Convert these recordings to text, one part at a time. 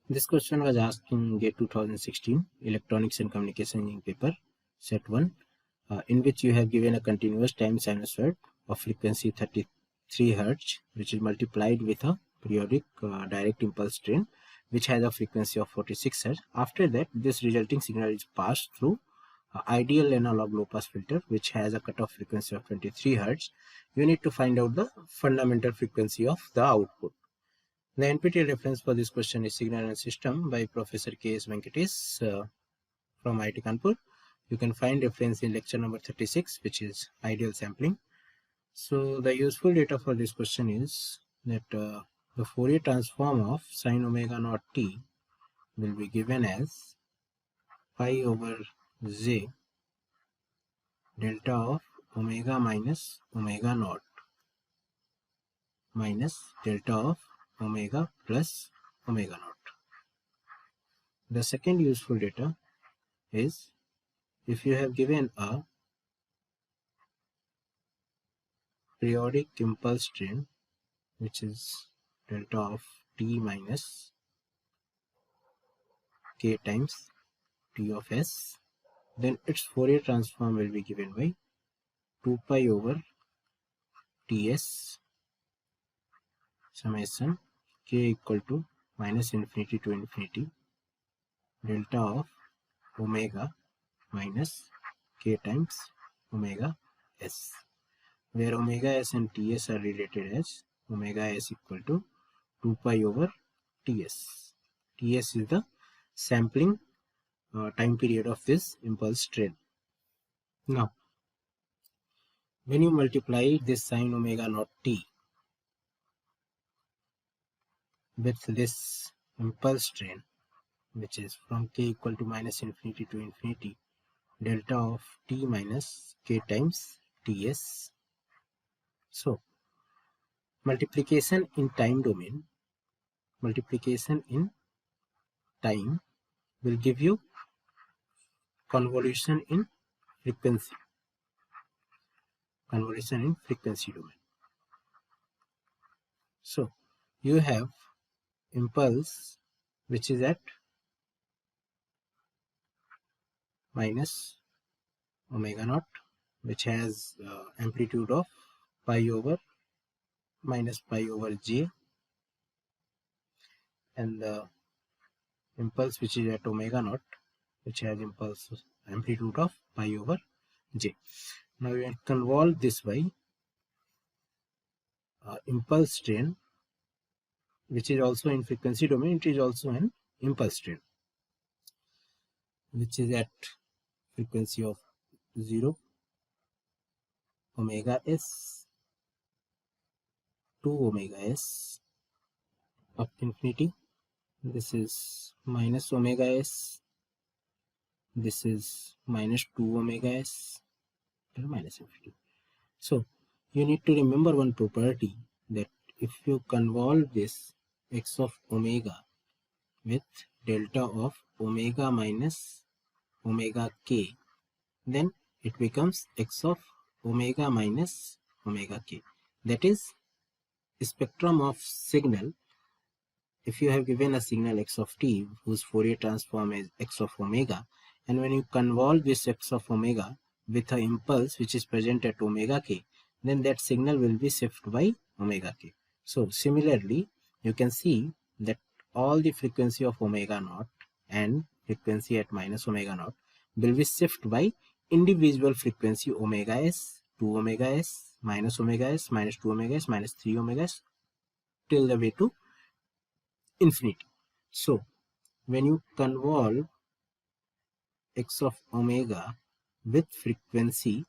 This question was asked in GATE 2016 Electronics and Communication Engineering paper, set 1, in which you have given a continuous time sinusoid of frequency 33 Hz, which is multiplied with a periodic direct impulse train, which has a frequency of 46 Hz. After that, this resulting signal is passed through ideal analog low pass filter, which has a cutoff frequency of 23 Hz. You need to find out the fundamental frequency of the output. The NPTEL reference for this question is Signal and System by Professor K.S. Venkatesh from IIT Kanpur. You can find reference in lecture number 36, which is ideal sampling. So the useful data for this question is that the Fourier transform of sine omega naught t will be given as pi over j delta of omega minus omega naught minus delta of omega plus omega naught. The second useful data is if you have given a periodic impulse train, which is delta of t minus k times t of s, then its Fourier transform will be given by 2 pi over ts summation k equal to minus infinity to infinity delta of omega minus k times omega s, where omega s and ts are related as omega s equal to 2 pi over ts. Ts is the sampling time period of this impulse train. Now, when you multiply this sine omega naught t with this impulse train, which is from k equal to minus infinity to infinity delta of t minus k times ts. So, multiplication in time domain, multiplication in time will give you convolution in frequency, convolution in frequency domain. So, you have impulse which is at minus omega naught, which has amplitude of pi over minus pi over j, and the impulse which is at omega naught, which has impulse amplitude of pi over j. Now we can convolve this by impulse train, which is also in frequency domain. It is also an impulse train, which is at frequency of 0, omega s, 2 omega s, up infinity. This is minus omega s, this is minus 2 omega s, till minus infinity. So you need to remember one property, that if you convolve this x of omega with delta of omega minus omega k, then it becomes x of omega minus omega k. That is spectrum of signal. If you have given a signal x of t whose Fourier transform is x of omega, and when you convolve this x of omega with an impulse which is present at omega k, then that signal will be shifted by omega k. So similarly, you can see that all the frequency of omega naught and frequency at minus omega naught will be shifted by individual frequency omega s, 2 omega s, minus omega s, minus 2 omega s, minus 3 omega s, till the way to infinity. So when you convolve x of omega with frequency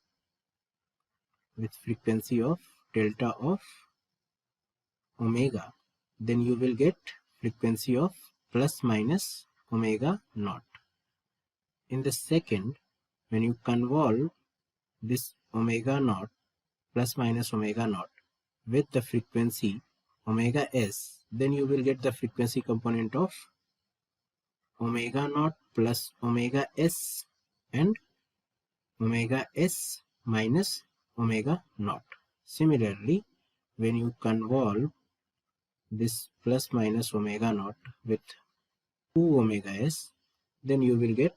of delta of omega, then you will get frequency of plus minus omega naught. In the second, when you convolve this omega naught plus minus omega naught with the frequency omega s, then you will get the frequency component of omega naught plus omega s and omega s minus omega naught. Similarly, when you convolve this plus minus omega naught with 2 omega s, then you will get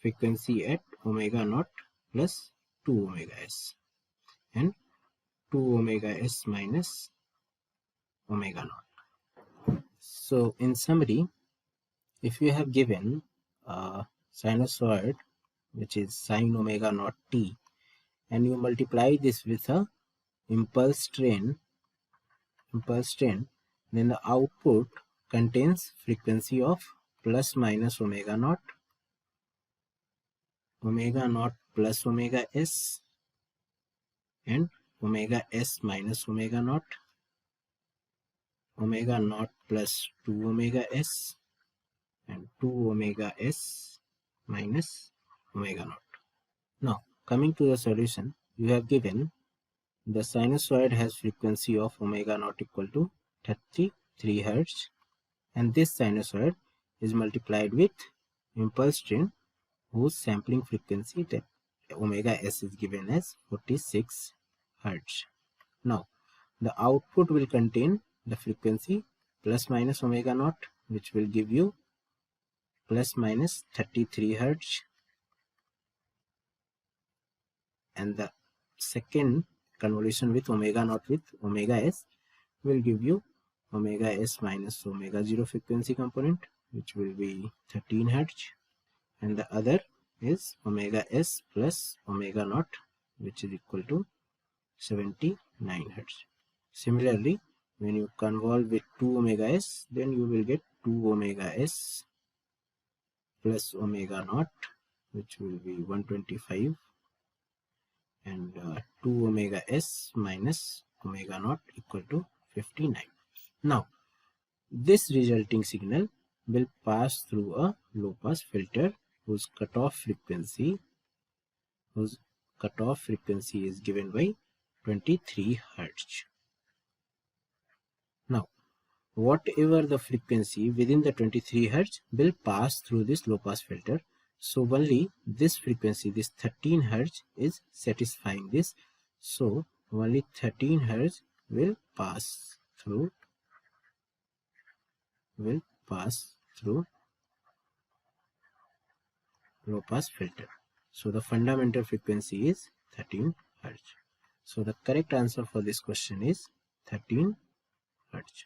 frequency at omega naught plus 2 omega s and 2 omega s minus omega naught. So in summary, if you have given a sinusoid which is sine omega naught t, and you multiply this with a impulse train, then the output contains frequency of plus minus omega naught plus omega s, and omega s minus omega naught plus 2 omega s, and 2 omega s minus omega naught. Now coming to the solution, you have given the sinusoid has frequency of omega naught equal to 33 Hz, and this sinusoid is multiplied with impulse train whose sampling frequency that omega s is given as 46 Hz. Now the output will contain the frequency plus minus omega naught, which will give you plus minus 33 Hz, and the second convolution with omega naught with omega s will give you omega s minus omega 0 frequency component, which will be 13 Hz, and the other is omega s plus omega naught, which is equal to 79 Hz. Similarly, when you convolve with 2 omega s, then you will get 2 omega s plus omega naught, which will be 125, and 2 omega s minus omega naught equal to 59. Now this resulting signal will pass through a low pass filter whose cutoff frequency is given by 23 Hz. Now whatever the frequency within the 23 Hz will pass through this low pass filter, so only this frequency, this 13 Hz, is satisfying this, so only 13 Hz will pass through low pass filter. So the fundamental frequency is 13 Hz. So the correct answer for this question is 13 Hz.